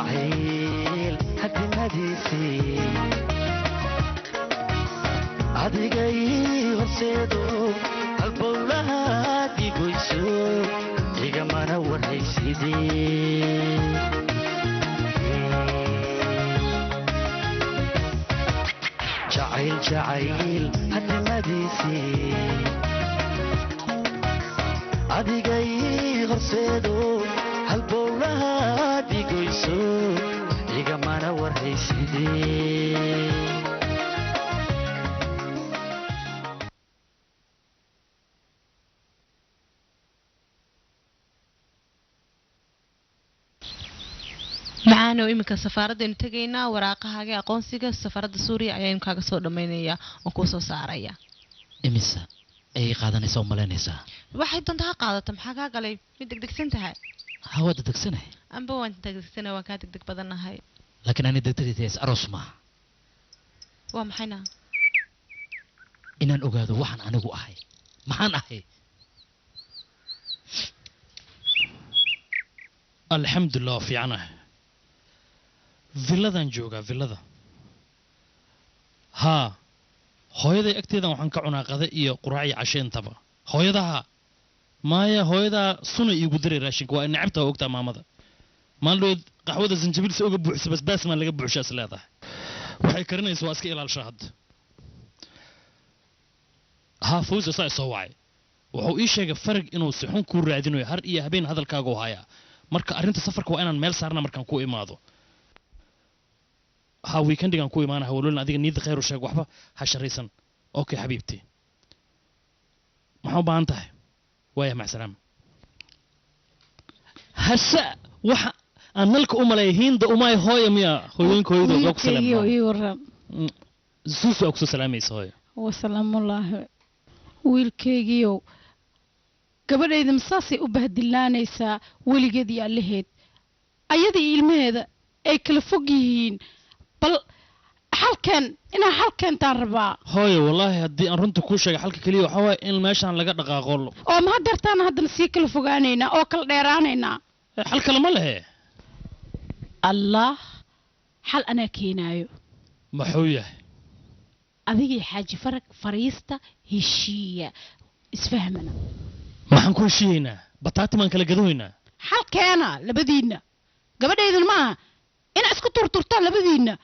jacayl hadimadiisii adigay horseedo halbowlaha digoyso igamana waraysidii jacayl hadimadiisii adigay horseedo halbowlaha digoyso igamana waraysidii معانا وإمك سفارة انتجينا وراقها حاجة أقونسية سفارة سوريا أيام كاغا سو دمينيا وكوسو ساريا إمسا أي قادني سو ملانيسا waxay dantaa qaadatam xagaa galay mid degdegsan tahay hawa degdegsanay amba waan degdegsanay waa ka degdeg badanahay laakiin ani degdegtiis aroos ma waa maxayna inaan ogaado waxaan anigu ahay maxaan ahay alxamdulillah fiicanahay villadan joogaa villada haa hooyaday agteedan waxaan ka cunaa qada iyo quraac iyo casho intaba hooyadaha maya hooyadaa suna iigu diray raashinka waa nacabta oo ogtaa maamada maaldood qaxwada zanjabilsa uga buuxsa basbaas maan laga buuxshaa is leedahay waxay karinaysa waa iska ilaalshaa hadda haa fawsa saa soo wacay wuxuu ii sheegay farag inuu si xun kuu raadinayo har iyo habeen hadalkaaga u hayaa marka arrinta safarka waa inaan meel saarna markaan ku imaado ها ويكنديغان كو imaanaha walaalna adiga niid khayr u sheeg waxba ha sharaysan okay xabiibti maxaa baan tahay waaya ma salaam hasa waxa aan nalka u maleeyihiin da umay hooyo miya hooyooyinkooda oo ku salaam suusu oo ku salaamayso hooyo wa salaamullaahi wiilkaygiyo gabadhayda masaasay u bahdilaanaysaa weligeed iyo allaheed ayadii ilmaheeda ay kala fog yihiin bal halkan ina halkan tarba hooyo wallahi hadii aan runta ku sheegay halka kaliya waxa way in meeshan laga dhaqaaqo oo ma dartaan hadana si kala fogaanayna oo kala dheeraanayna hal kale ma lehe allah hal ana keenayo maxuu yahay adigii xaaji farag fariista heshiya isfahmana maxaan ku heshiyeynaa bataati maan kala gadoweynaa halkeena labadiina gabadhaydan ma ina isku turturtaan labadiina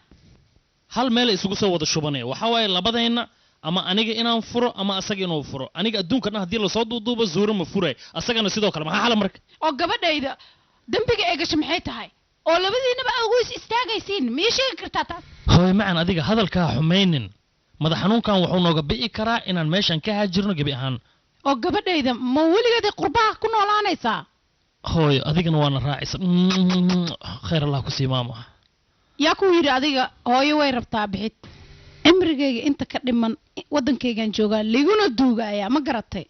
hal meel isugu soo wada shubanay waxa way labadayna ama aniga inaan furo ama asaga inuu furo aniga adduunkan hadii la soo duuduubo zuuro ma furay asagana sidoo kale maxaa xal marka oo gabadhayda dambiga ay gashay maxay tahay oo labadiinaba ugu istaagaysiin ma sheegi kartaa taas hooy macaan adiga hadalka xumaynin madax xanuunkan wuxuu nooga bi'i karaa inaan meeshan ka haajirno gabi ahaan oo gabadhayda ma weligeed qurbaha ku noolaanaysaa hooy adigana waana raacaysa khayr allah ku sii maamo yaa ku yiri adiga hooyo way rabtaa bixid imrigayga inta ka dhiman wadankaygan joogaa liguna duugaya ma garatay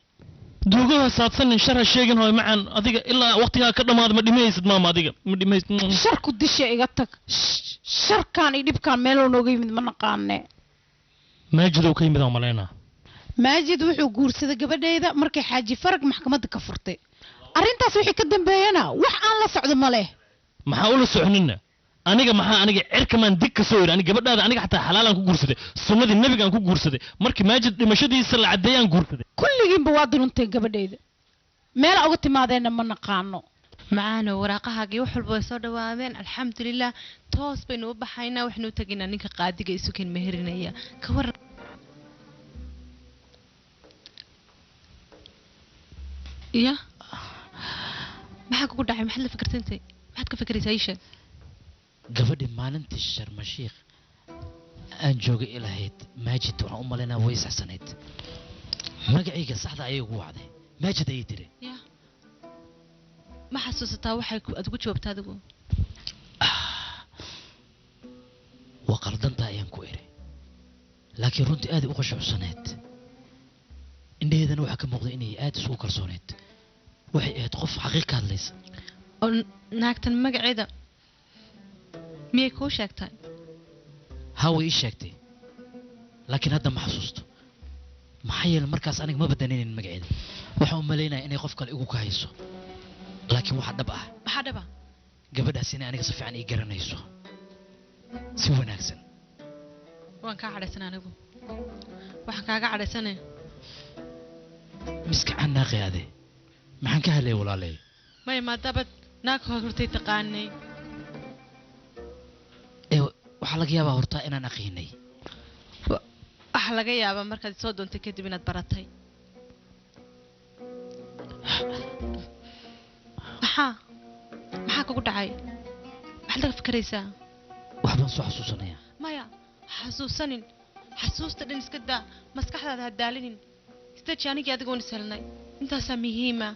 duugaha saadsan shara sheegin hooy macaan adiga ilaa waqtiga ka dhamaad ma dhimaysid maama adiga ma dhimaysid sharku disha iga tag sharkan iyo dhibkan meel oo nooga yimid ma naqaane maajid oo ka yimid oo maleena maajid wuxuu guursaday gabadhayda markay xaaji farag maxkamadda ka furtay arrintaas wixii ka dambeeyana wax aan la socdo ma leh maxaa ula soconina aniga cirkamaan dig ka soo yiri aniga gabadhaada aniga xataa xalaalan ku guursaday sunnadii nabiga aan ku guursaday markii maajid dhimashadiisa la cadeeyaan guursaday kulligiinba waa dununtay gabadhayda meel uga timaadeena ma naqaano معانا وراقها جي وحول بوسو دوامين الحمد لله توس بينو بحينا وحنو تجينا نيك قادي جي سكين مهرنية كور يا ما حكوا كل دحين محل فكرت انت ما حد كفكري تعيشه gabadhi maalintii sharmashiikh aan joogay ilahayd maajid waxaan u malaynaa way saxsanayd magacayga saxda ayay ugu wacday maajid ayay tiri ma xasuusataa waxay aad ugu jawaabtaa adigu waa qaldantaa ayaan ku iri laakiin runtii aad u qashuucsaneed indhaheedana waxaa ka muuqda inay aad isugu kalsooneed waxay ahayd qof xaqiiq ka hadlaysa oo naagtan magaceeda miyay kuu sheegtay haa way ii sheegtay laakiin hadda ma xasuusto maxaa yeele markaas aniga ma badanaynin magaceeda waxaan u malaynayaa inay qof kale igu ka hayso laakiin waxa dhab ah maxaa dhaba gabadhaas inay aniga si fiican ii garanayso si wanaagsan waan kaa cadhaysan anigu waxaan kaaga cadhaysanay miska canaaqi ade maxaan ka hadlay walaalay maya maadaabad naag hortay taqaanay waxaa laga yaabaa hortaa inaan aqiinay waxaa laga yaabaa markaad soo doontay kadib inaad baratay maxaa kugu dhacay waxaad laga fikraysaa waxbaan soo xasuusanaya maya xasuusanin xasuusta dhan iska daa maskaxdaada ha daalinin istaji anigii adigoon is helnay intaasaa muhiima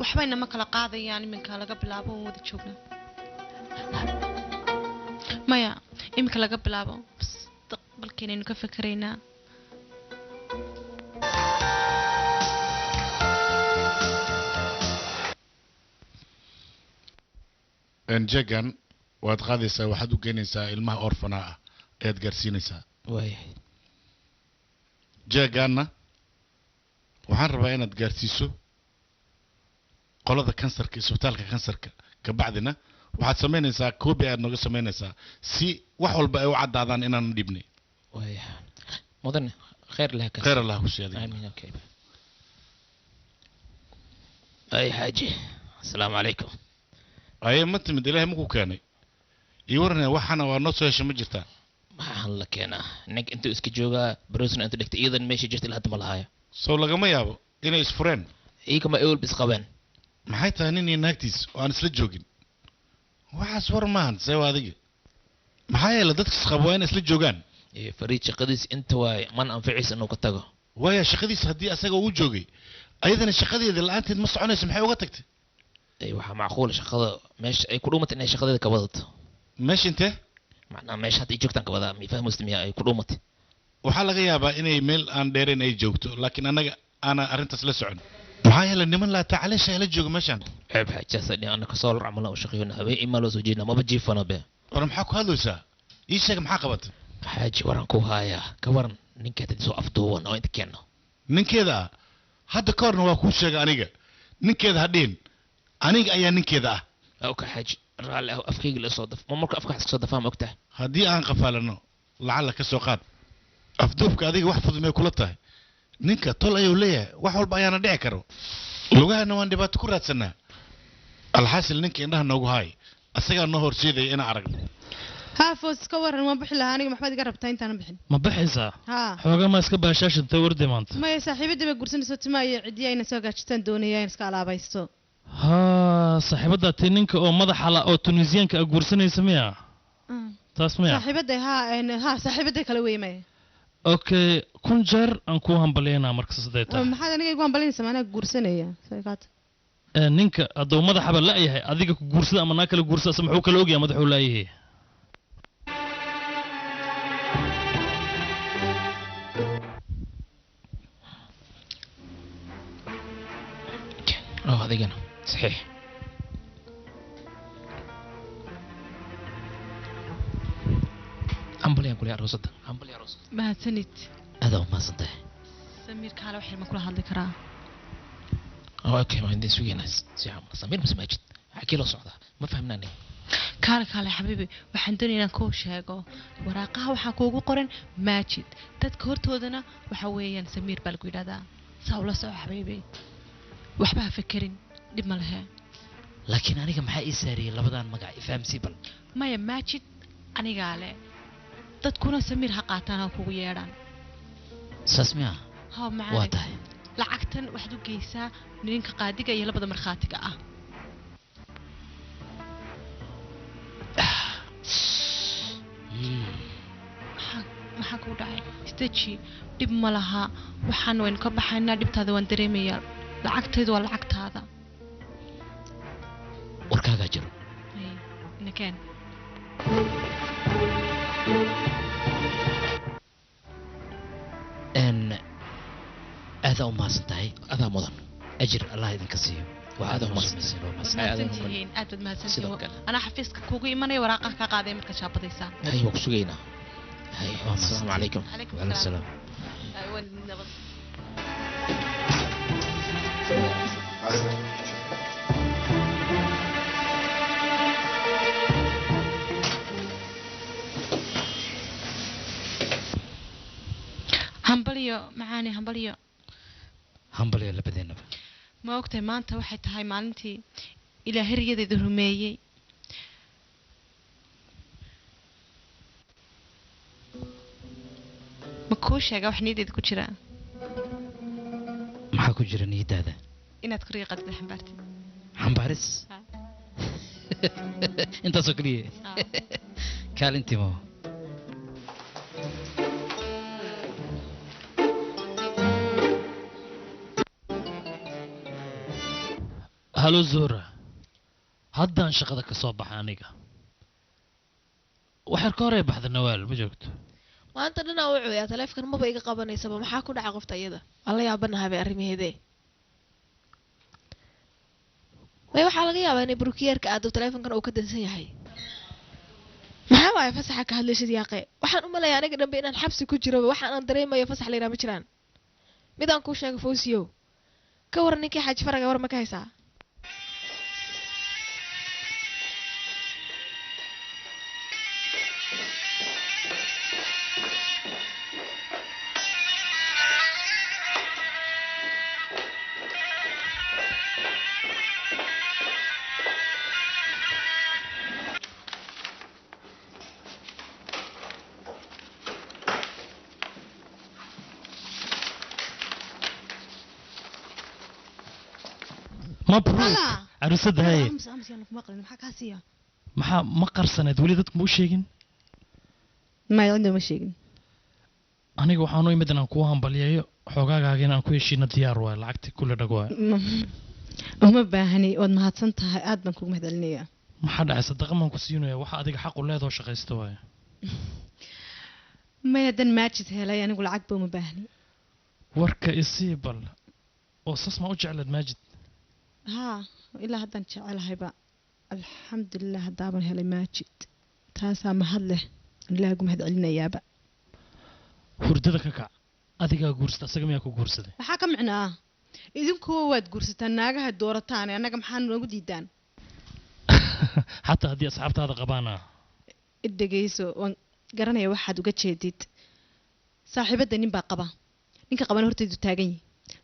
waxbayna ma kala qaadayaan iminka laga bilaabo oon wada joogna maya iminka laga bilaabo mustaqbalkeenaynu ka fikiraynaa jegan waad qaadaysaa waxaad u geynaysaa ilmaha orfana ah ayaad gaarsiinaysaa waayahay jeegaanna waxaan rabaa inaad gaarsiiso qolada kansarka isbitaalka kansarka kabacdina waxaad samaynaysaa koobi aad nooga samaynaysaa si wax walba ay u caddaadaan inaan dhibnay waayahay mudane khayr leh ka khayr allah ku sheeday amiin okay ay xaaji assalaamu calaykum aye ma timid ilaahay maku keenay ii warnaya waxaana waa noo soo hesha ma jirtaa maxaan la keenaa ninka intuu iska joogaa barosna intuu dhigtay iyadan meesha jirta ilaa hadda ma lahaayo sow lagama yaabo inay isfureen iyagama ewel bis qabeen maxay tahay nin iyo naagtiis oo aan isla joogin waxaas war maahan seewa adiga maxaa yeele dadka isqaba waa inay isla joogaan fariid shaqadiis inta waay man anficiisa inuu ka tago waaya shaqadiis haddii asaga uu joogay ayadana shaqadeeda la-aanteed ma soconayso maxay uga tagtay waxaa macquul shaqada meesha ay ku dhuumatay inay shaqadeeda ka wadato meesha intee macnaa meesha hadda ay joogtaan ka wadaa mifah muslimiya ay ku dhuumatay waxaa laga yaabaa inay meel aan dheerayn ay joogto laakiin annaga aanan arrintaas la socon maxaa yeele niman laataa caleesha ay la jooga meeshaan ceeb xaajaasa dhin anaka soolar camala u shaqeeyona habeen imaa loo soo jeedna maba jiifana be war maxaa ku hadlaysaa ii sheeg maxaa qabatay xaaji waran ku haayaa ka waran ninkeeda soo afduuban oo inta keenno ninkeeda ah hadda ka horna waa kuu sheegay aniga ninkeeda ha dhihin aniga ayaa ninkeeda ah اوكي حاج رالي او افكيق اللي صدف ما مركو افكا حسك صدفها مقته haddii aan qafaalano lacala ka soo qaad afduubka adiga wax fudud may kula tahay ninka tol ayuu leeyahay wax walba ayaana dhici karo lugahana waan dhibaato ku raadsanaa alxaasil ninka indhaha noogu haay asagaa noo horseedaya inaan aragno ها فوز كورن ما بحلها أنا محمد قرب تاين تانا بحن ma baxaysaa ها xoogaa ma iska baashaashanta wardi maanta ما يا صاحبي دبا قرسن صوت ما يعدي أنا سوق أشتن دوني يا نسك على بايستو haa saaxiibadda tii ninka oo madaxa la oo tunisiyaanka a guursanaysa miya taas miya صاحبي دي ها صاحبي دي كلوي ما okay kun jeer aan ku hambalyaynaa marka sidee tahay ما حدا نيجي يقوم بلين سمعنا قرسن يا سايقات ninka hadduu madaxaba la'yahay adiga ku guursada ama naa kala guursada ase muxuu kala ogyahay madaxuu la'yahay هذينا صحيح أمبلي أقول يا روسد أمبلي يا روسد ما سنت هذا هو ما صدق سمير كهلا وحيل ما كل هذا كراه اوكي ما عندي سوي ناس سيام سمير بس ماجد حكي له صعده ما فهمناني كهلا يا حبيبي waxaan doonayaa inaan kuu sheego waraaqaha waxa kuugu qoran maajid dadka hortoodana waxa weeyaan samiir baa lagu yiraahdaa sawla soo xabiibi waxba ha fikirin dib ma laha laakiin aniga maxaa ii saariyay labadan magac ifahamsi bal maya maajid aniga le dadkuna samiir ha qaataan ha kugu yeedhaan sasmiya ha waa macaan tahay lacagtan waxaad u geysaa ninka qaadiga iyo labada markhaatiga ah maxaa kuu dhacay istaji dhib ma laha waxaan waynu ka baxaynaa dhibtaada waan dareemayaa lacagtaydu waa lacagtaada warkaagaa jiro nakeen n aadaa u mahadsan tahay adaa mudan ajir allah idinka siiyo waa aadaa umahadsanaysiin waa mahadsan mahadsantihiin aad baad mahadsantihiin anaa xafiiska kuugu imanaya waraaqaha kaa qaaday marka shaabadaysaa hay waa ku sugaynaa hay asalaamu calaykum calaykum waalaikum salaam salaam waan nabad معاني همبليو hambalyo labadeenaba ما ogtahay maanta waxay tahay maalintii ilaahay riyadeeda rumeeyay ma kuu sheega wax niyadeeda ku jira maxaa ku jira niyadaada inaad ku riiqadid xambaartid xambaaris Ah. intaasoo keliya Ah. kaalintii ma halo zora haddaan shaqada ka soo baxa aniga waxaad ka horey baxda nawaal ma joogto maanta dhanaa u cuyaa taleefkan maba iga qabanaysaba maxaa ku dhaca qofta iyada waan la yaabanahabay arrimaheedee way waxaa laga yaabaa inay burukiyeerka aado taleefonkan uu ka dansan yahay maxaa waaye fasaxa ka hadlaysid yaaqe waxaan u malayaa aniga dhanbe inaan xabsi ku jiroba waxaan aan dareemayo fasax la yidhaha ma jiraan midaan kuu sheega fawsiyow ka waran ninkii xaaji faraga war ma ka haysaa mabruuk Hala. caruusada haye amsi aan kuma qalin maxaa kaa siiya maxaa ma qarsaneed weli dadku ma u sheegin maya cidna ma sheegin aniga waxaan u imid inaan kuu hambalyeeyo xoogaagaaga inaan ku heshiina diyaar waay lacagtii kule dhag waay uma baahani waad mahadsan tahay aad baan kugu mahadcelinayaa maxaa dhacay sadaqa maan ku siinaya waxa adiga xaq u leedoo shaqaysta waay maya dan maajid helay anigu lacag ba uma baahni warka isii bal oo sas ma u jeclaad maajid haa ilaa haddaan jecelahayba alxamdulilah haddaaban helay maajid taasaa mahad leh aan ilaahay ugu mahadcelinayaaba hurdada ka kac adigaa guursata asaga miyaa ku guursaday maxaa ka micno ah idinkuwa waad guursataan naagaha doorataan annaga maxaa noogu diidaan xataa haddii asxaabtaada qabaana dhegayso waan garanaya waxaad uga jeedid saaxiibadda nin baa qaba ninka qabana hortaydu taagan yihi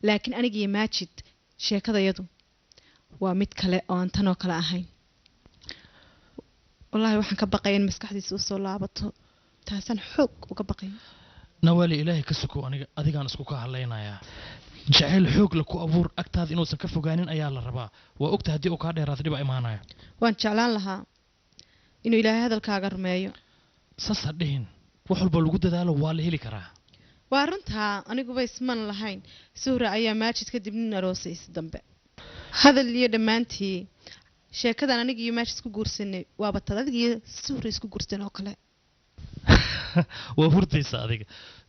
laakiin aniga iyo maajid sheekadayadu waa mid kale oo aan tanoo kale ahayn wallaahi waxaan ka baqaya in maskaxdiisa usoo laabato taasaan xoog uga baqay nawaali ilaahay ka sukow aniga adigaan isku ka hadlaynayaa jacayl xoog la ku abuur agtaada inuusan ka fogaanin ayaa la rabaa waa ogta haddii uu kaa dheeraado dhiba imaanaya waan jeclaan lahaa inuu ilaahay hadalkaaga rumeeyo sas ha dhihin wax walba lagu dadaalo waa la heli karaa waa runtaa aniguba isman lahayn suhra ayaa maajid kadib nin aroosaysa dambe hadal iyo dhammaantii sheekadan aniga iyo maajid isku guursanay waaba tad adiga iyo suhra isku guursan oo kale waa hurdaysa adiga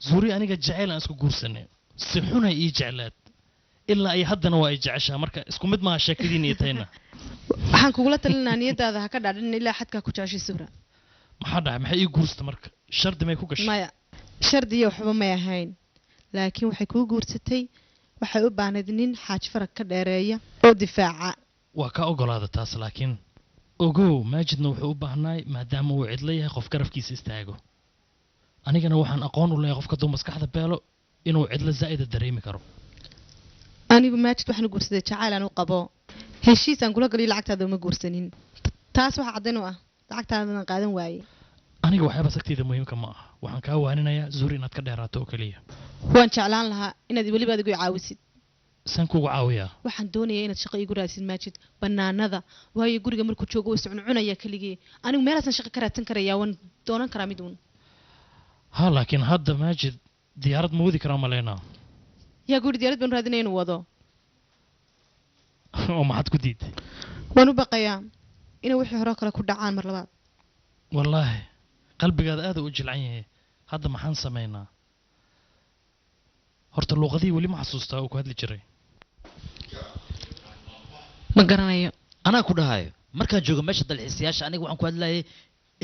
zuuri aniga jacayl aan isku guursanay si xunay ii jeclaad ilaa ay haddana waa ay jeceshaa marka isku mid maaha sheekadiin iyo tayna waxaan kugula talinaa niyadaada ha ka dhaadhin ilaa xadkaa ku jeceshay suhra maxaa dhacay maxay ii guursta marka shardi may ku gashay maya shardiyo waxba may ahayn laakiin waxay kuu guursatay waxay u baahnayd nin xaaji farag ka dheereeya oo difaaca waa ka ogolaada taas laakiin ogow maajidna wuxuu u baahnaay maadaama uu cidlo yahay qof garafkiisa istaago anigana waxaan aqoon u leeyahay qofka duu maskaxda beelo inuu cidlo zaa'ida dareemi karo anigu maajid waxaan u guursaday jacayl aan u qabo heshiisaan kula galiyo lacagtaada uma guursanin taas waxa caddayn u ah lacagtaadaan qaadan waayey aniga waxyaaba sagtayda muhiimka ma aha waxaan kaa waaninayaa zuuri inaad ka dheeraato oo keliya waan jeclaan lahaa inaad weliba adigu i caawisid saan kugu caawiyaa waxaan doonayaa inaad shaqo iigu raadsid maajid banaanada waayo guriga markuu joogo way iscuncunaya keligii anigu meelaasaan shaqo ka raadsan karayaa waan doonan karaa mid uun ha laakiin hadda maajid diyaarad ma wadi karaa maleynaa yaa guri diyaarad baan raadinaya inuu wado oo maxaad ku diiday waan u baqayaa inay wixii hore oo kale ku dhacaan mar labaad wallaahi qalbigaada aada u jilcan yahay hadda maxaan samaynaa horta luuqadihii weli ma xasuustaa uu ku hadli jiray ma garanayo anaa ku dhahayo markaan joogo meesha dalxiisayaasha aniga waxaan ku hadlayay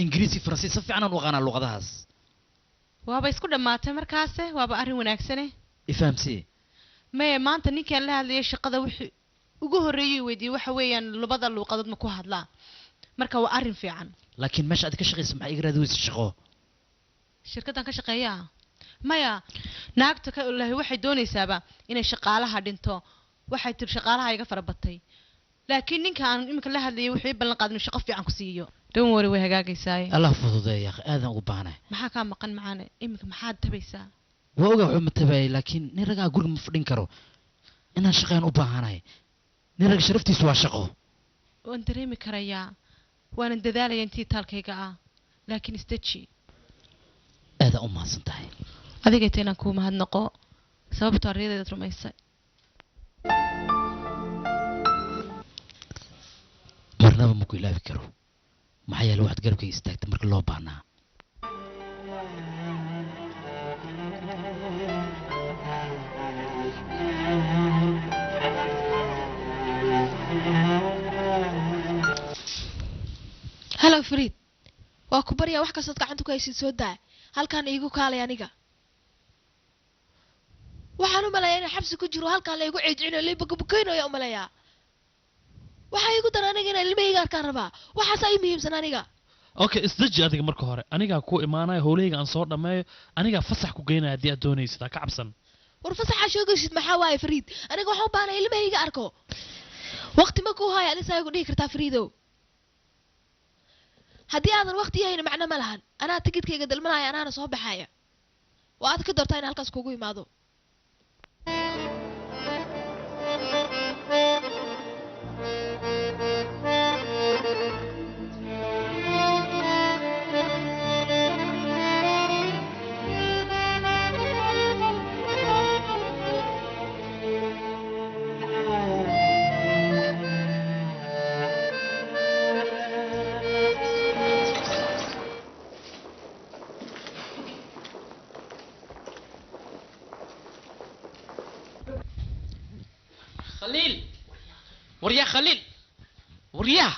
ingiriisi faransiis si fiican aan u aqaanaa luuqadahaas waaba isku dhammaatay markaase waaba arrin wanaagsane ifahamsii maye maanta ninkaan la hadlayay shaqada wixii ugu horreeyay weydiiyey waxa weeyaan labada luuqadood ma ku hadlaa marka waa arrin fiican laakiin meesha aad ka shaqaysa maxaa iga raadi weysa shaqo shirkaddan ka shaqeeyaa maya naagta ka ilaahay waxay doonaysaaba inay shaqaalaha dhinto waxay tir shaqaalaha iga farabatay laakiin ninka aan imika la hadlayay wuxuu ballan qaaday inuu shaqo fiican ku siiyo dhan wari way hagaagaysaa allah fududeeya akhi aadan ugu baahnay maxaa kaa maqan macaane imika maxaad tabaysaa waa ogaa wuxuu ma tabayay laakiin nin ragaa guriga ma fadhin karo inaan shaqeyn u baahanahay nin raga sharaftiisu waa shaqo waan dareemi karayaa waanan dadaalaya intii taalkayga ah laakiin istaji aadan u mahadsan tahay adigay ta inaan kuu mahadnaqo sababtoo arriyadeedaad rumaysay marnaba ma ku ilaabi karo maxaa yeele waxaad garabkayga istaagtay marka loo baahnaa halo fariid waa ku baryaa wax kastood gacanta ku haysid soo daa halkaan iigu kaalay aniga waxaan u maleeyaa inaan xabsi ku jiro halkaan la igu ceejcinayo la bukabukaynayo u maleeyaa waxaa igu dara aniga inaan ilmahayga arkaan rabaa waxaasaa ii muhiimsan aniga okay isdaji adiga marka hore anigaa ku imaanaya howlahayga aan soo dhammeeyo anigaa fasax ku geynaya haddii aad doonaysid ha ka cabsan war fasaxaa sheegaysid maxaa waaye fariid aniga waxaan u baahnay ilmahayga arko waqti ma kuu haya adisaa igu dhihi kartaa fariidow haddii aadan waqti yahayna macno ma lahan anaa tikidkayga dalmanaya anaana soo baxaya waa aad ka doortaa in halkaas kugu imaado خليل وريا خليل وريا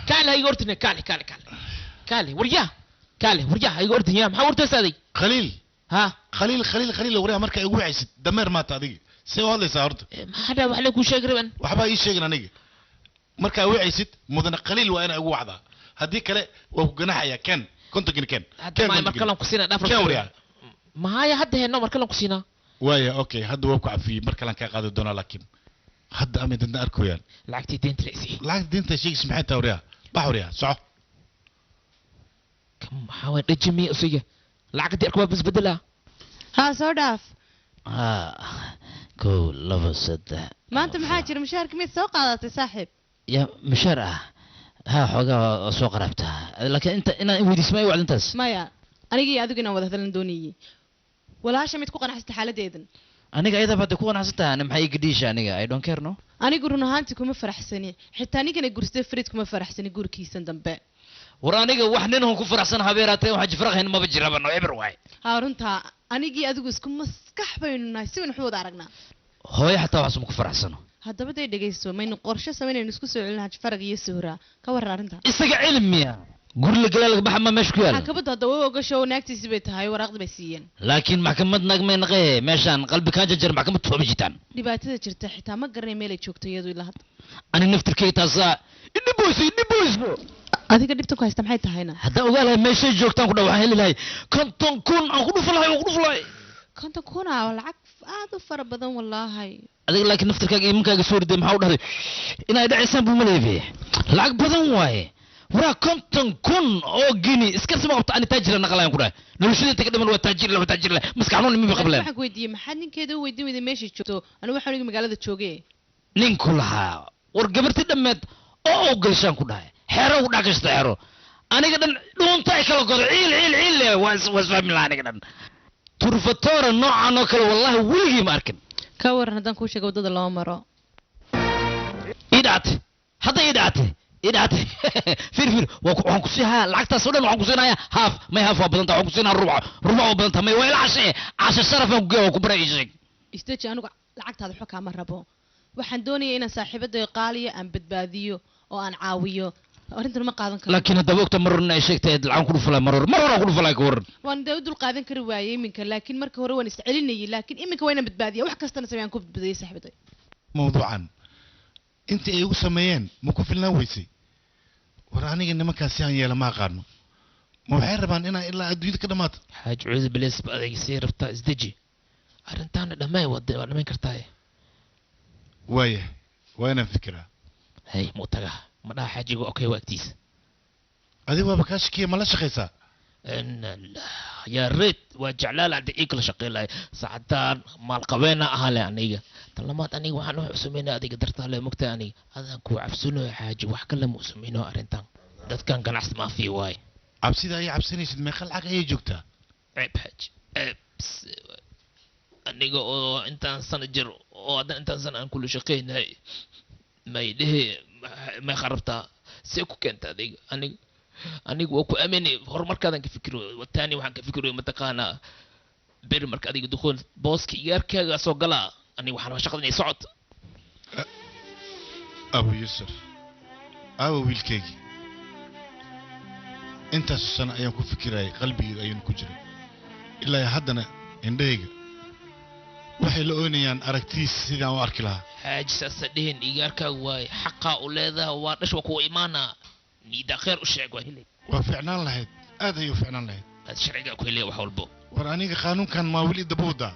كالي هاي قرتنا كالي وريا كالي وريا هاي قرتنا يا محاور تسادي خليل ها خليل وريا marka ay ugu wacaysid dameer maata adiga see u hadlaysaa horta hada wax la ku sheegriban waxba ii sheegin aniga marka ay wacaysid mudana khaliil waa inay ugu wacdaa haddii kale waa ku ganaxaya kan konton kan ma markalan ku siina dhafar kan wariya ma haya hadda heeno markalan ku siina waaya okay hadda waa ku cafiyey markalan ka qaadi doonaa laakiin hadda ama dadna arkooyaan lacagtii deynta leesi lacag deynta sheegis maxay tahay wariya bax wariya soco kam maxaa dhajimi usiga lacagtii arko bas bedela ها soo dhaaf kow laba saddex maanta maxaa jira mushaharka mid soo qaadatay saaxiib ya mushaar ah ها xoogaa soo qarabtaa laakiin inta inaan weydiismay wacdintaas maya anigii adigu inaan wada hadalna doonayay walaasha mid ku qanacsatay xaaladeedan aniga ayada baad ku qanacsantahay ani maxay gidhiisha aniga I don't care no anigu run ahaantii kuma faraxsani xitaa ninkana gursay Fariid kuma faraxsani gurkiisan dambe war aniga wax nin ku faraxsan habeeraatay waxa jifraqayn ma jiraba no eber way ha runta anigii adigu isku maskax baynu nahay si wanaag wada aragnaa hooyo xataa wax ku faraxsano haddaba day dhageyso maynu qorshe sameynayno isku soo celinaa farag iyo suura ka waran arrinta isaga cilmiya guri la galay baxa ma meesha ku yaala maxkamada hadda way ogasho naagtiisi bay tahay waraaqdi bay siiyeen laakiin maxkamad nagmay naqay meeshan qalbi ka jajar maxkamad tooma jitaan dhibaatada jirta xitaa ma garanay meel ay joogto iyadu ilaa hadda ani naftirkayga taasa inni boys adiga dhibta ku haysta maxay tahayna hadda ogaalahay meeshay joogtaan ku dhawaxaan heli lahay konton kun aan ku dhuflahay konton kun ah lacag aad u fara badan wallaahi adiga laakiin naftirkaaga imankaaga soo riday maxaa u dhahday inay dhacaysaan buu maleebay lacag badan waaye waraa konton kun oo gini iska sima qabta ani taajir naqalaan ku dhahay noloshada taga dhaman waa taajir la maskaxnoon ima qablaan waxaan ku weydiiyay maxaa ninkeeda u weydiin weyday meesha joogto anigu waxaan ugu magaalada joogay ninku lahaa war gabartii dhammeed oo gashaan ku dhahay xero u dhagashta xero aniga dhan dhuunta ay kala godo ciil was family aniga dhan turfatora noocan oo kale wallahi weligii ma arkin ka waran haddaan kuu sheego waddada loo maro idhaate fir waxaan ku siihaa lacagtaas oo dhan waxaan ku siinayaa haaf may haaf waa badanta waxaan ku siinaa rubac waa badanta may waa ila cashe sharafan ku baray sheeg istaji anigu lacagtaada waxba kaama rabo waxaan doonayaa inaan saaxiibaday qaaliyo aan badbaadiyo oo aan caawiyo arrintan ma qaadan karo laakiin hadda waqti marna ay sheegtay lacag ku dhufalay maror ku dhufalay ka waran waan dawdul qaadan kari waayay iminka laakiin marka hore waan iscelinayay laakiin iminka waa inaan badbaadiyaa wax kastana sameeyaan ku badbaadiyay saaxiibaday mawduucan inta ay ugu sameeyeen ma ku filnaan weysay war aniga nimankaasi aan yeela ma aqaano ma waxay rabaan inaa ilaa adduunyada ka dhammaato xaaj cuudu bilis ba adeeg sii rabtaa isdeji arrintaana dhammaay waa dhamayn kartaa waaya waa inaan fikiraa hay muu taga ma dhaha xaajiga okay waa agtiisa adiga waaba kaa shakiya ma la shaqaysaa يا ريت وجعلال عند إيكل شقيلة ساعتان مال قبينا أهلا عنيجا طالما أني وحنا حسمينا هذيك درتها له مكتاني هذا كو عفسونه حاجة وحكلا مسمينه أرنتان ده كان عصت ما في واي cabsida ay cabsanaysid meeqa lacag ayay joogtaa عيب حاج عيب أنيجا أو أنت سنة جر أو هذا أنت سنة أن كل شقين هاي ما يده ما خربتها سيكو كنت هذيك anigu waa ku aaminay horumarkaadan ka fikiro wataani waxaan ka fikiro mataqaana beri marka adiga duqoon booska iyaarkaaga soo gala anigu waxaan shaqada inay socod abu yusuf awa wiilkeygii intaas sana ayaan ku fikirayay qalbigeyga ayuuna ku jiray ilaa haddana indhahayga waxay la oynayaan aragtidiisa sidaan u arki lahaa xaaji saasa dhehen iyaarkaaga waay xaqaa u leedaha waa dhash waa kuwa imaanaa niida khayr u sheeg waa hilay waa ficnaan lahayd aad ayuu ficnaan lahayd aad sharciga ku helay wax walbo war aniga qaanuunkan maa weli dabuuda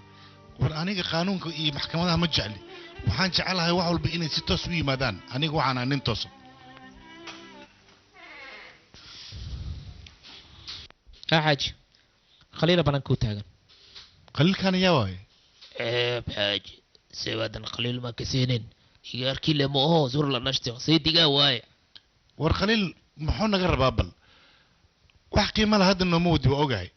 war aniga qaanuunka iyo maxkamadaha ma jecli waxaan jecelahay wax walba inay si toos u yimaadaan aniga waxaan ahay nin toosan xaaji khaliila bananka u taagan qaliilkan ayaa waaye xaaji seewaadan khaliil ma kaseenin iyaarkii lama oho sur la dhashto saydigaa waaye war khaliil muxuu naga rabaa bal wax qiimo la hadda nooma wadi waa ogahay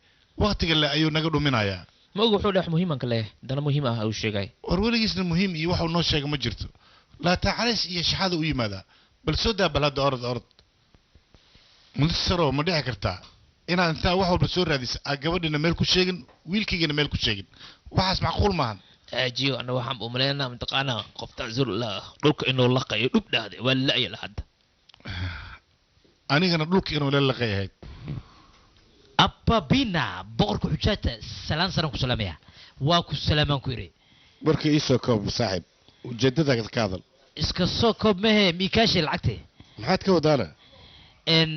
waqtiga le ayuu naga dhuminayaa ma og wuxuu dhex muhiimanka leh dana muhiim ah uu sheegay war weligiisna muhiim iyo waxuu noo sheega ma jirto laataa calays iyo shaxada u yimaadaa bal soo daa bal hadda orod mudasaro ma dhici kartaa inaad intaa wax walba soo raadisa aa gabadhina meel ku sheegin wiilkaygana meel ku sheegin waxaas macquul maahan aajiyo ana waxaan u maleynaa mataqaanaa qofta zur la dhulka inuu laqayo dhub dhahde waa la-ya lahadda anigana dhulka inuu la laqay ahayd abba bina boqorka xujaata salaan saran ku salaamaya waa ku salaamaan ku yiri marka ii soo koob saaxiib ujeedadaada ka hadal iska soo koob mehe miikaashi lacagte maxaad ka wadaana in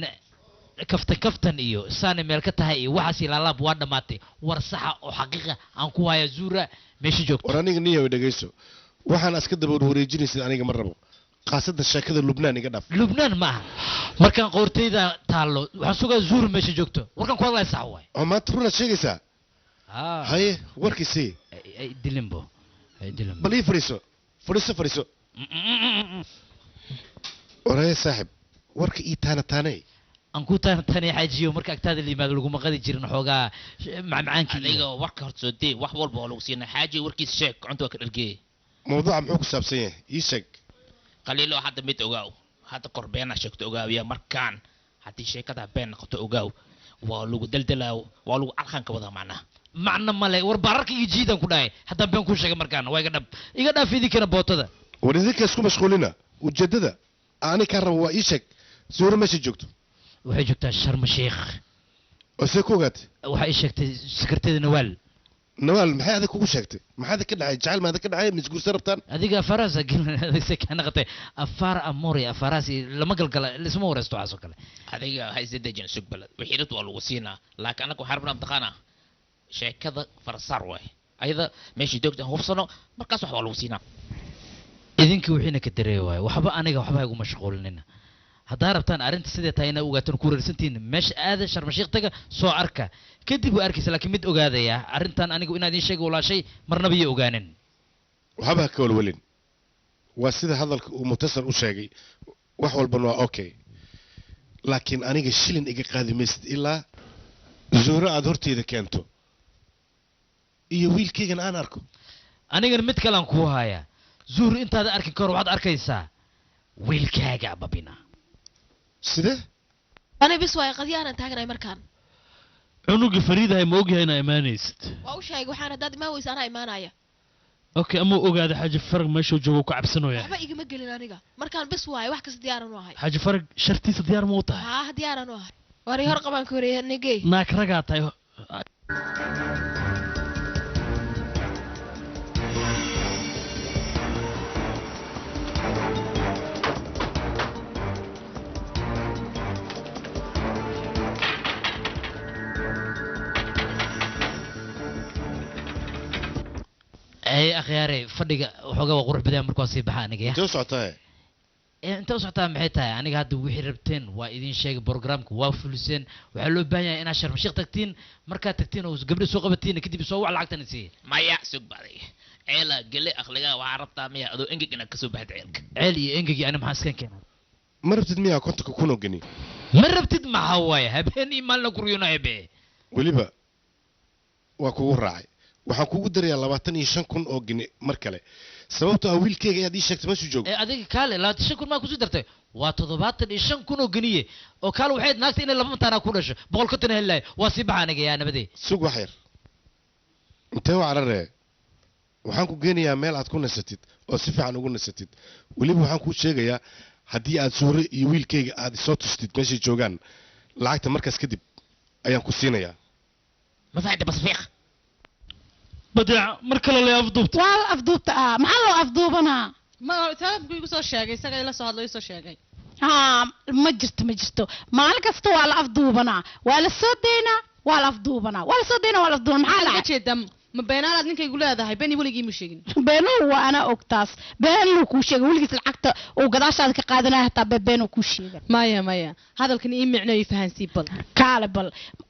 kaftan iyo saane meel ka tahay iyo waxaas ilaalaab waa dhamaatay war saxa oo xaqiiqa aan ku haya zuura meesha joogto war aniga niyow dhageyso waxaan aska daba wareejinaysid aniga ma rabo qaasada sheekada lubnaan iga dhaaf lubnaan maaha markaan qoortayda taallo waxaan sugaa zuur meesha joogto warkaan ku hadlaya sax waay oo maanta runaad sheegaysaa haye warkiisii dilimbo bal ii fadhiiso waraya saaxib warka ii taanay aan ku taanay xaajiyo marka agtaada la yimaado laguma qadi jirin xoogaa macmacaankii adiga warka horta soo dee wax walba oo lagu siinaa xaaji warkiis sheeg cunto waa ka dhalgeey mawduuca muxuu ku saabsan yahay ii sheeg qaliilo hadda mid ogaaw hadda kor beena sheegto ogaawiya markaan haddii sheekada been noqoto ogaaw waa lagu daldalaa waa lagu alqanka wada macna male war baararka iyo jiidan ku dhahay haddaan been ku sheegay markaan waa iga dhaaf idinkana bootada war idinka isku mashquulina ujeedada ani ka rabo waa ii sheeg suuro meesha joogto waxay joogtaa sharma sheekh oo see ku ogaatay waxay ii sheegtay sekreteeda nawaal maxay adag kugu sheegtay maxaad ka dhacay jacayl maada ka dhacay misguursa rabtaan adiga afaraas adigse ka naqatay afaar amori afaraas lama galgala isma wareysto waxaas oo kale adiga hay sidajin sug balad wixii dad waa lagu siinaa laakiin anaga waxaan rabnaa mataqaanaa sheekada farsaar waay ayada meeshii doogta hubsano markaas wax waa lagu siinaa idinka wixiina ka dareey waay waxba aniga waxba igu mashquulinina haddaa rabtaan arrinta sidee tahay inaa ogaataan ku reersantihiin meesha aada sharmashiiq taga soo arka kadib waa arkaysa laakiin mid ogaadaya arrintan anigu inaad iin sheega walaashay marnaba iyo ogaanin waxba ha ka walwalin waa sida hadalka uu mutasar u sheegay wax walbana waa okay laakiin aniga shilin iga qaadi maysid ilaa zuuro aad horteeda keento iyo wiilkaygana aan arko anigana mid kalean kuu haya zuur intaada arki karo waxaad arkaysaa wiilkaaga babina sidee ani bis waay qadyaanan taagnahay markaan cunuga fariidahay ma ogyahay inaa imaanaysid waa u sheegay waxaan haddaad imaan weysa anaa imaanaya okay ama ogaada xaaji farag meeshuu joogo ku cabsanooya waxba igama gelin aniga markaan bis waay wax kasta diyaaran u ahay xaaji farag shartiisa diyaar ma u tahay haa diyaaran u ahay wari hor qabaan ka horeeya nigey naag ragaa tahay waaye akhyaare fadhiga waxoogaa waa qurux badan markaa sii baxa aniga ya intee u socotaa inta u socotaa maxay tahay aniga hadda wixii rabteen waa idin sheegay programka waa fuliseen waxaa loo baahan yahay inaad sharmashiiq tagtiin markaad tagtiin oo gabdhi soo qabatiin kadib soo wac lacagtana siiye maya sug baday ceela gele aqliga waxaa rabtaa miya adoo engeg inaad kasoo baxda ceelka ceel iyo engegi ana maxaa iskan keenaa ma rabtid miyaa kontonka kunoo geni ma rabtid maxaa waaye habeen iyo maalina kuryona habe weliba waa kugu raacay waxaan kugu darayaa 25 kun oo geni mar kale sababtoo ah wiilkayga ayaad ii sheegtay meeshuu joogo adiga kaale 25 kun maa kusii dartay waa 75 kun oo geniye oo kaale waxayd naagta inay laba mataana ku dhasho 100 helay waa sii baxa aniga yaa nabadee sug wax yar intee waa cararee waxaan ku geenayaa meel aad ku nasatid oo si fiican ugu nasatid weliba waxaan kuu sheegayaa haddii aad suure iyo wiilkayga aad isoo tustid meeshay joogaan lacagta markaas kadib ayaan ku siinayaa ma fahda basfiiq badeeca mar kale la afduubta waa la afduubta maxaa loo afduubanaa ma telefonku igu soo sheegay isaga ila soo hadlay soo sheegay ma jirto maalin kasta waa la afduubanaa waa la soo deynaa waa la afduubanaa waa la soo deynaa waa la afduubanaa maxaa la jeedam ma beenaalaad ninkaygu leedahay beni weligii ma sheegin beenuhu waa anaa ogtaas beenuu kuu sheegay weligiis lacagta uu gadaashaada ka qaadanaya hataa beenuu kuu sheegay maya hadalkan ii micnayo fahansii bal kaale bal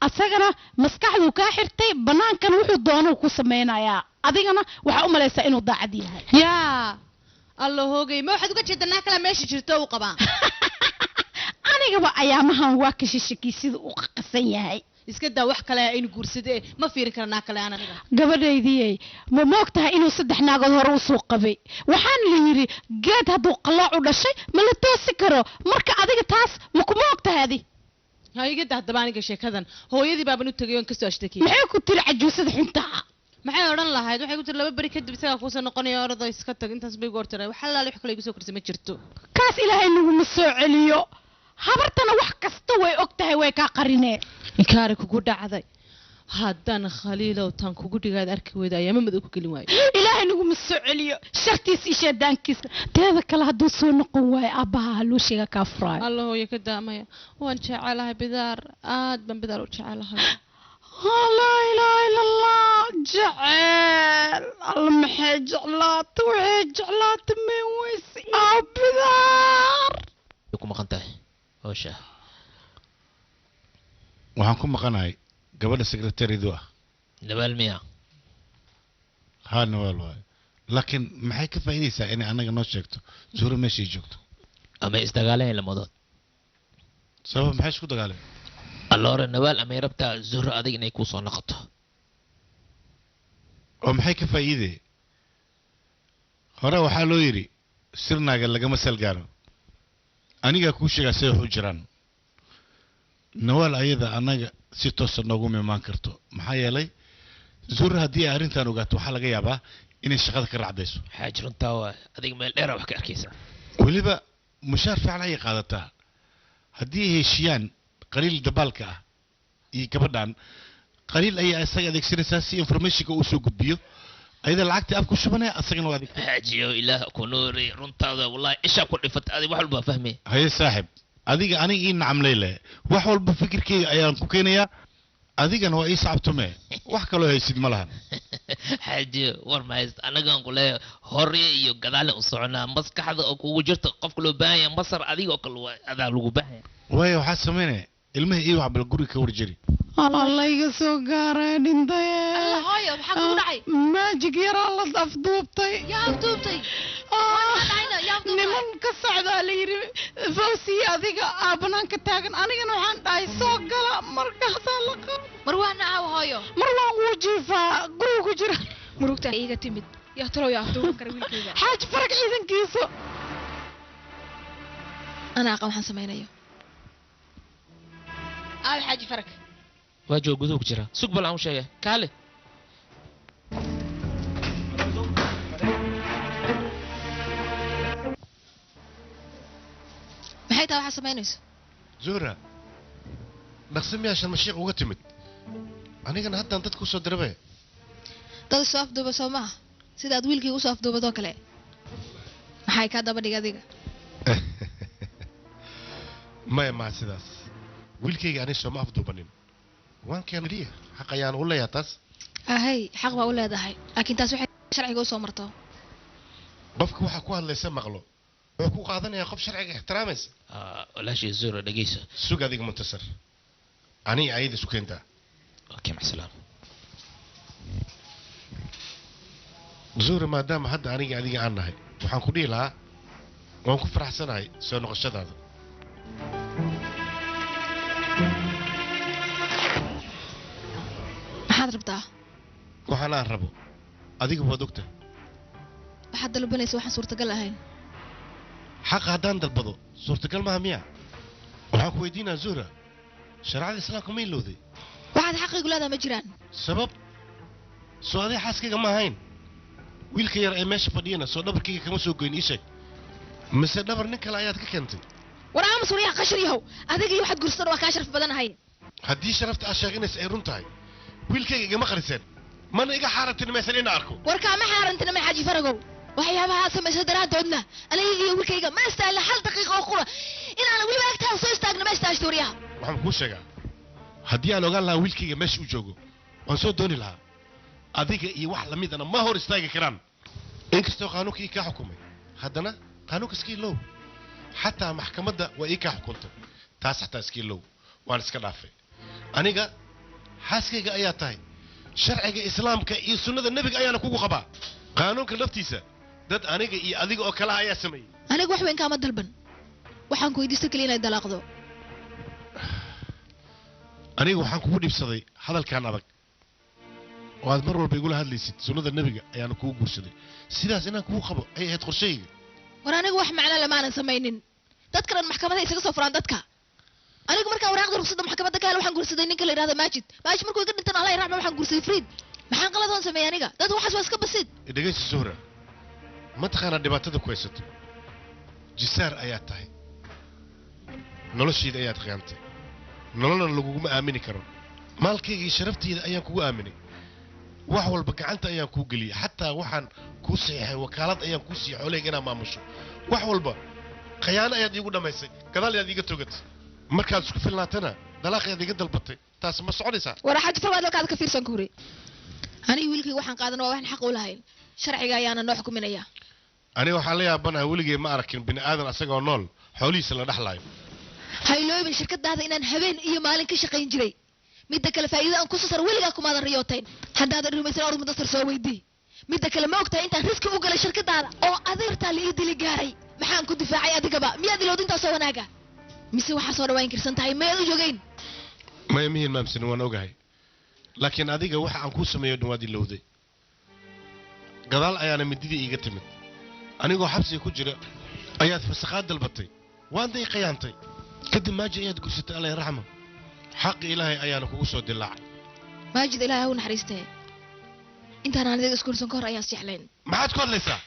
asagana maskaxduu kaa xirtay banaankan wuxuu doonuu ku samaynayaa adigana waxaa u malaysaa inuu daacad yahay yaa alla hoogay ma waxaad uga jeedaa naa kala meesha jirto uu qabaa anigaba ayaamahan waa ka shishakii sida uu qasan yahay iska daa wax kale aynu guursadee ma fiirin karnaa kale aan aniga gabadhaydii ma moogtahay inuu 3 naagood hore u soo qabay waxaan la yiri geed hadduu qalooc u dhashay ma la toosi karo marka adiga taas ma ku moogtahay adi ha iga daa hadaba aniga sheekadan hooyadii baaban u tagay oon kasoo ashtakiyay maxay ku tiri cajuusada xuntaa maxay odhan lahayd waxay ku tiri 2 bari kadib isaga ku soo noqonayo ordo iska tag intaas bay goor tiray waxa laal wax kale igu soo korsay ma jirto kaas ilaahay nagu ma soo celiyo habartana wax kasta way ogtahay way ka qarineen inkaari kugu dhacday haddaan khaliilow tan kugu dhigaad arki weyda ayaama madow ku gelin waayo ilaahay nagu ma soo celiyo shartiis iyo sheedaankiisa teeda kale hadduu soo noqon waayo aabbaha haluu sheega kaa furaayo alla hooyo ka daamaya waan jecelahay bidaar aad baan bidaar u jecelahay laa ilaaha ila allah jecel alla maxay jeclaata waxay jeclaata may weyse bidaar ku maqan tahay howsha waxaan ku maqanahay gabadha secretaridu ah nabaal miya haa nabaal waayo laakiin maxay ka faa'iidaysaa inay annaga noo sheegto zuhro meeshay joogto ama isdagaaleen lamadood sabab maxay isku dagaaleen alloore nabaal amay rabtaa zuhro adig inay kuu soo noqoto oo maxay ka faa'iidee hore waxaa loo yidhi sirnaaga lagama salgaaro anigaa kuu sheegaa say wax u jiraan nawaal ayada annaga si toosa noogu imaan karto maxaa yeelay zuhro haddii ay arrintan ogaato waxaa laga yaabaa inay shaqada ka raacdayso xaaj runtaa waa adiga meel dheera wax ka arkaysaa weliba mushaar fiican ayay qaadataa haddii ay heshiiyaan qaliil dabaalka ah iyo gabadhan qaliil ayaa isaga adeegsanaysaa si informationka uu soo gudbiyo ayada lacagta af ku shubanaya asagana waa adeegsan xaajiyo ilaah ku nuuri runtaada wallahi isha ku dhifata adiga wax walba fahmay haye saaxib adiga aniga ii nacamlay leh wax walba fikirkeyga ayaan ku keenayaa adigana waa ii sacabtume wax kaloo haysid ma lahan xaajiyo war ma hayst anagaan ku leeyahay hore iyo gadaale u soconaa maskaxda oo kugu jirta qofka loo baahan yahay masar adiga oo kale waa adaa lagu baahan yahay waayo waxaa samaynaya ilmaha ii wax bal guriga ka warjari alla iga soo gaaray dhintay alla hooyo maxaa kugu dhacay maajig yaraa la afduubtay yaa afduubtay niman ka socdaa la yidhi fawsiya adiga banaanka taagan anigana waxaan dhahay soo gala markaasaa la qaad mar waa nacaaw hooyo mar waan wuu jiifaa guriga ku jira murugta iiga timid yaa talow yaa afduuban kara wiilkayga xaaji farag ciidankiisa ana aqaan waxaan samaynayo aaw xaaji farag waa joog guduhu ku jira sug bal aan u sheegay kaale maxay tahay waxaa samaynayso zuhra dhaqsi miyaa sharmashiiq uga timid anigana haddaan dadka usoo dirabe dad isoo afduuba soo maaha sidaad wiilkii usoo afduubadoo kale maxay kaa daba dhig adiga maya maha sidaas wiilkayga ani sooma afduubanin waan keen liya xaq ayaan u leeyahay taas ahay xaq baa u leedahay laakiin taas waxay sharciga u soo marto qofka waxa ku hadlaysa maqlo wuxuu ku qaadanayaa qof sharciga ixtiraamaysa walaashii zuura dhageysa sug adiga muntasar ani ayada isku keentaa okay maxsalaam zuura maadaama hadda aniga adiga aan nahay waxaan ku dhihi lahaa waan ku faraxsanahay soo noqoshadaada maxaad rabtaa waxaan aan rabo adiga waad ogta waxaad dalbanaysa waxaan suurtagal ahayn xaqa haddaan dalbado suurtagal maaha miya waxaan ku weydiinaa zuura shareecada islaamka ma ilowday waxaad xaqiigu leedaha ma jiraan sabab soo adee xaaskayga ma ahayn wiilka yar ee meesha fadhiyana soo dhabarkayga kama soo goyn ii sheeg mise dhabar nin kale ayaad ka keentay war aamus waryaa qashar yahow adiga iyo waxaad guursan waa kaa sharaf badan ahayn haddii sharafta aad sheeganaysa ay run tahay wiilkayga igama qariseen mana iga xaarantinimaysan ina arko warkaa ma xaarantinimay xaaji faragow waxyaabaha samaysa daraadoodna aniga iyo wiilkayga ma istaahla hal daqiiqa oo qura inaana weliba agtaada soo istaagna ma istaashto waryaha waxaan kuu sheegaa haddii aan ogaan lahaa wiilkayga meesha u joogo waan soo dooni lahaa adiga iyo wax lamidana ma hor istaagi karaan inkastoo qaanuunkii kaa xukumay haddana qaanuunka iska ilow xataa maxkamadda waa ii kaa xukuntay taas xataa iska ilow waan iska dhaafay aniga xaaskayga ayaa tahay sharciga islaamka iyo sunnada nebiga ayaana kugu qabaa qaanuunka naftiisa dad aniga iyo adiga oo kale ayaa sameeyey aniga wax weyn kaama dalban waxaan ku weydiista keliya inay dalaaqdo aniga waxaan kugu dhibsaday hadalkan adag oo aad mar walba igula hadlaysid sunnada nebiga ayaana kugu guursaday sidaas inaan kugu qabo ay ahayd qorshayga war aniga wax macno lamaanan samaynin dadka dhan maxkamada isaga soo furaan dadka anigu markaan waraaqda rugsada maxkamadda ka hel waxaan guursaday ninka la yidhahdo maajid markuu iga dhintan allah raxma waxaan guursaday friid maxaan qaladoon sameeyay aniga dad waxaas waa iska basiid dhegaysta zuhra ma taqaanaa dhibaatada ku haysato jisaar ayaad tahay nolosheeda ayaad khiyaantay nololna laguguma aamini karo maalkayga iyo sharafteyda ayaan kugu aaminay wax walba gacanta ayaan kuu geliyey xataa waxaan kuu saxiixay wakaalad ayaan kuu siiyey xoolahayga inaad maamusho wax walba khayaano ayaad iigu dhammaysay gadaal ayaad iiga togatay markaad isku filnaatana dalaaq ayaad iga dalbatay taas ma soconaysaa war xaaji farwaad halkaad ka fiirsan kuuri aniga wiilkayga waxaan qaadan waa waxaan xaq u lahayn sharciga ayaana noo xukuminaya aniga waxaan la yaabanahay weligay ma arkin bini aadan asagoo nool xoolihiisa la dhexlaayo hayloobin shirkadaada inaan habeen iyo maalin ka shaqayn jiray midda kale faa'iido aan ku soo sar weligaa kumaadan riyootayn haddaadan rumaysan orod mudasar soo weydii midda kale ma ogtahay intaan riski u galay shirkadaada oo adeertaa la ii dili gaaray maxaan ku difaacay adigaba miyaad ilowd intaasoo wanaaga mise waxaa soo dhawaan kirsan tahay mayaad u jogayn maya mihin maamsanin waan ogahay laakiin adiga waxa aan kuu sameeyo dhan waad ilowday gadaal ayaana mididii iiga timid anigoo xabsiga ku jira ayaad fasakhaad dalbatay waan day qayaantay kadib maaji ayaad gursatay alla raxma xaqi ilaahay ayaana kugu soo dilaacay maajid ilaahay ha u naxariistee intaan aan adiga isguursan ka hor ayaan sixlayn maxaad ku hadlaysaa